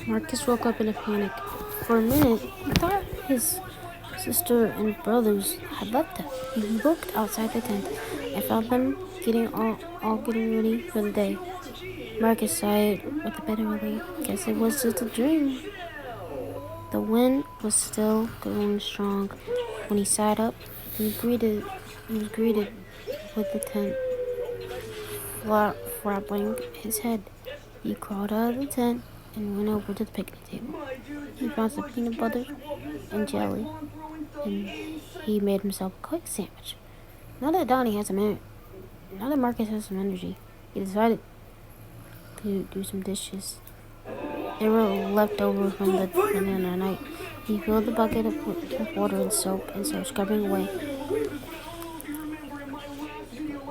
Marcus woke up in a panic. For a minute, he thought his sister and brothers had left him. He looked outside the tent and found them all getting ready for the day. Marcus sighed with a bit of relief. Guess it was just a dream. The wind was still going strong. When he sat up, he was greeted with the tent flapping his head. He crawled out of the tent and went over to the picnic table. He found some peanut butter and jelly, and he made himself a quick sandwich. Now that Marcus has some energy, he decided to do some dishes. They were left over from the other night. He filled the bucket with water and soap and started scrubbing away.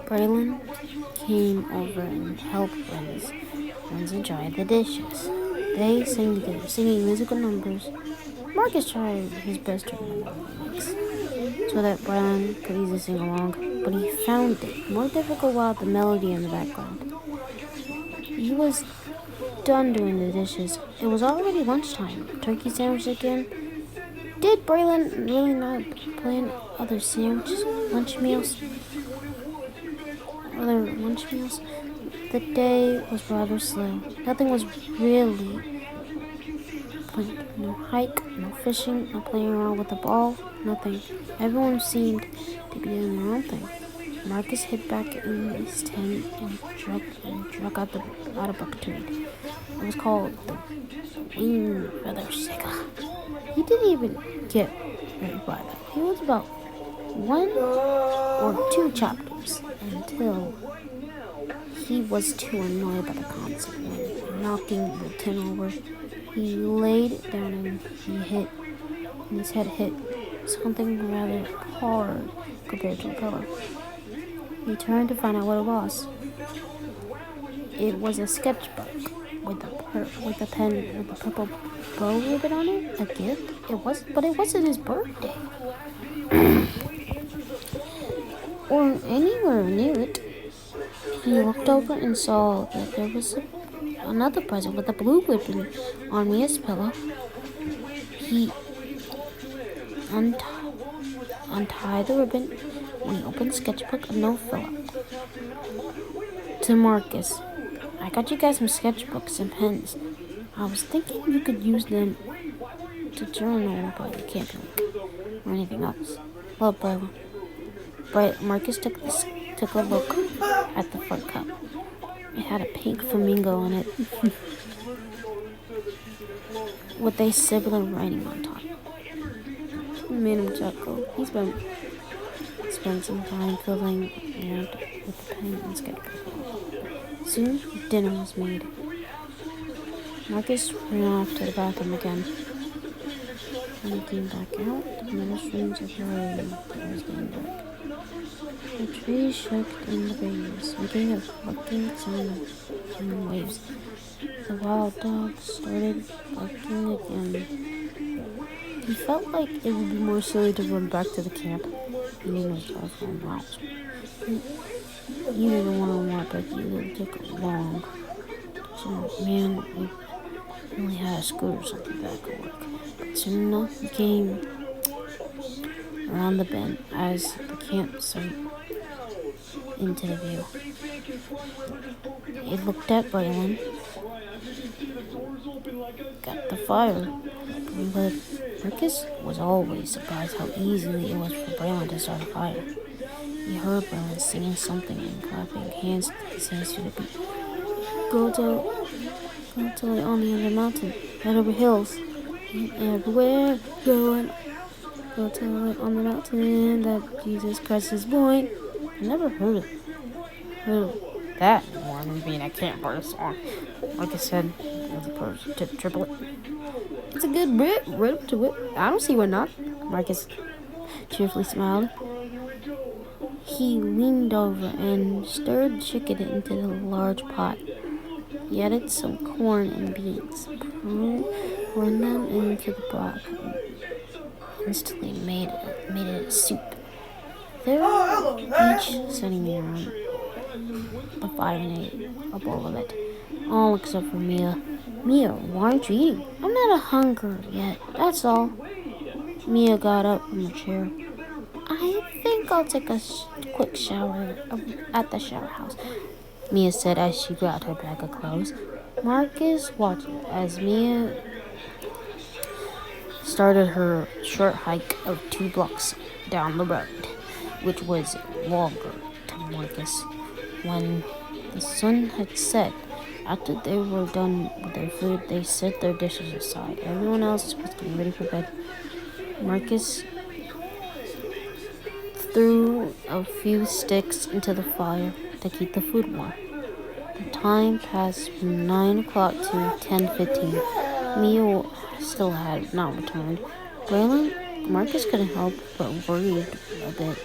Braylon came over and helped friends enjoy the dishes. They sang together, singing musical numbers. Marcus tried his best to remember the lyrics so that Braylon could easily sing along, but he found it more difficult without the melody in the background. He was done doing the dishes. It was already lunchtime. Turkey sandwich again. Did Braylon really not plan other lunch meals? The day was rather slow. Nothing was really planned. No hike, no fishing, no playing around with the ball, nothing. Everyone seemed to be doing their own thing. Marcus hid back in his tent and drug out a book to read. It was called The Winged Feather Saga. He didn't even get very far. He was about 1 or 2 chapters until he was too annoyed by the constant knocking the tin over. He laid down and his head hit something rather hard compared to a pillow. He turned to find out what it was. It was a sketchbook with a pen with a purple bow ribbon on it. A gift? But it wasn't his birthday. Or anywhere near it. He looked over and saw that there was another present with a blue ribbon on Mia's pillow. He untied the ribbon. When he opened the sketchbook, a note fell out. To Marcus, I got you guys some sketchbooks and pens. I was thinking you could use them to journal, but you can't do it or anything else. Love, Braylon. Marcus took a look at the front cup. It had a pink flamingo on it with a sibling writing on top. It made him chuckle. He spent some time fiddling around with the pen and sketchbook. Soon, dinner was made. Marcus ran off to the bathroom again. When he came back out, the ministrations of the room, it was getting dark. The trees shook in the breeze, making a bucking sound in waves. The wild dogs started barking again. He felt like it would be more silly to run back to the camp. He knew his telephone miles. He didn't want to walk, but it would take long. So, man, we only had a scooter or something back at work. But soon enough, he came around the bend as the campsite into the view. He looked at Braylon, got the fire, but Marcus was always surprised how easily it was for Braylon to start a fire. He heard Braylon singing something and clapping his hands to the beat. Go tell it on the other mountain, right over hills, and everywhere going. Go tell it on the mountain that Jesus Christ is born. I never heard of that more than being a camper song. Like I said, as opposed to triplet. It's a good rhythm to it. I don't see why not. Marcus cheerfully smiled. He leaned over and stirred chicken into the large pot. He added some corn and beans, poured them into the broth, and instantly made it a soup. They were each sitting around the fire and ate a bowl of it, all except for Mia. Mia, why aren't you eating? I'm not hungry yet, that's all. Mia got up from her chair. I think I'll take a quick shower at the shower house, Mia said as she grabbed her bag of clothes. Marcus watched as Mia started her short hike of 2 blocks down the road, which was longer to Marcus. When the sun had set, after they were done with their food, they set their dishes aside. Everyone else was getting ready for bed. Marcus threw a few sticks into the fire to keep the food warm. The time passed from 9 o'clock to 10:15. Mia still had not returned. Braylon, Marcus couldn't help but worried a bit.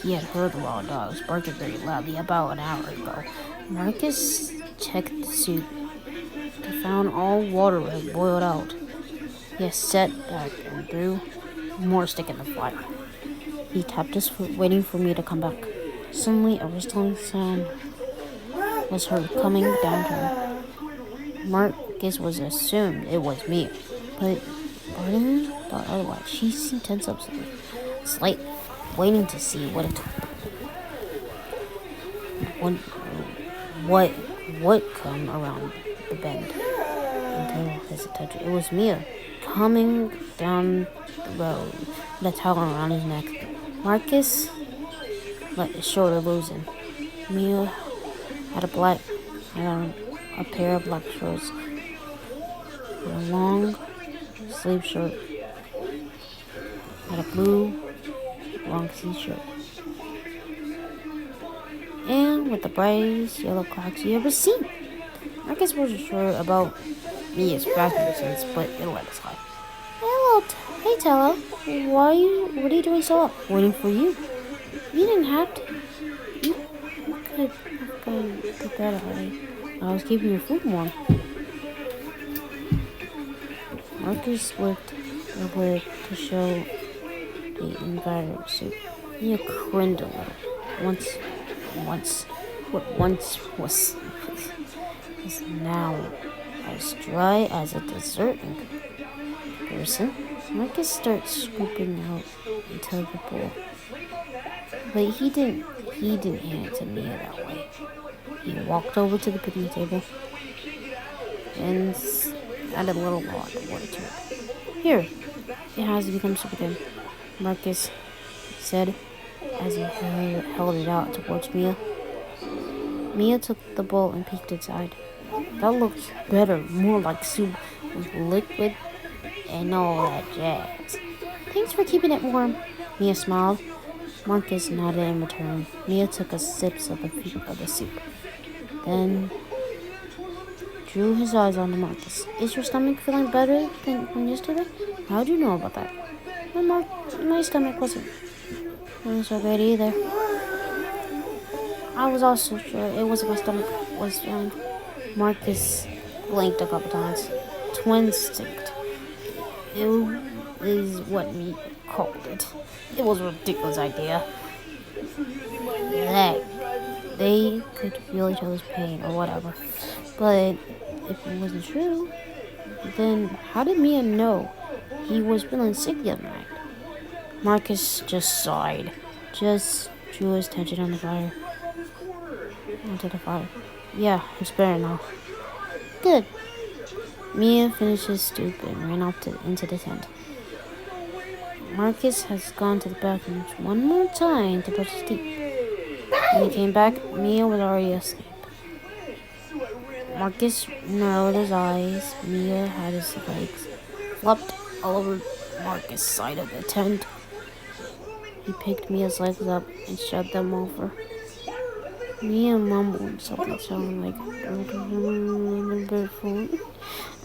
He had heard raw dogs barking very loudly about an hour ago. Marcus checked the soup. He found all water had boiled out. He sat back and threw more stick in the fire. He tapped his foot, waiting for me to come back. Suddenly, a rustling sound was heard coming down to him. Marcus was assumed it was me, but Barton thought otherwise. She seemed tense up slightly, waiting to see what would come around the bend until his attention. It was Mia coming down the road with a towel around his neck. Marcus let his shoulder loosen. Mia had a pair of black shorts and a long sleeve shirt and a blue long t-shirt. And with the brightest yellow cracks you ever seen. Marcus wasn't sure about Mia's fashion sense, but it let us slide. Hello, hey Tella. What are you doing so up? Waiting for you. You didn't have to. You could have gone to bed already. I was keeping your food warm. Marcus whipped the lid to show the invited soup. Mia grinned a little. What once was now as dry as a dessert in comparison. Marcus started scooping out into the bowl. But he didn't hand it to Mia that way. He walked over to the picnic table and added a little water to it. Here, it has to become soup again, Marcus said as he held it out towards Mia. Mia took the bowl and peeked inside. That looks better, more like soup with liquid and all that jazz. Thanks for keeping it warm, Mia smiled. Marcus nodded in return. Mia took a sip of the soup, then drew his eyes onto Marcus. Is your stomach feeling better than yesterday? How'd you know about that? My stomach wasn't so great either. I was also sure it wasn't my stomach was feeling. Marcus blinked a couple times. Twin instinct. It is what me called it. It was a ridiculous idea. That they could feel each other's pain or whatever. But if it wasn't true, then how did Mia know he was feeling sick the other night? Marcus just sighed. Just drew his attention onto the fire. Yeah, it's better now. Good. Mia finished his soup and ran off into the tent. Marcus has gone to the bathroom one more time to brush his teeth. When he came back, Mia was already asleep. Marcus narrowed his eyes. Mia had his legs flopped all over Marcus' side of the tent. He picked Mia's legs up and shoved them over. Mia mumbled something sounding like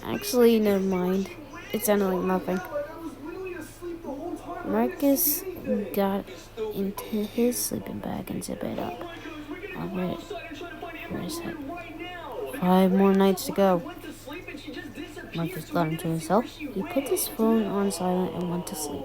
Actually, never mind. It sounded like nothing. Marcus got into his sleeping bag and zipped it up over his head. 5 more nights to go. Marcus thought to himself. He put his phone on silent and went to sleep.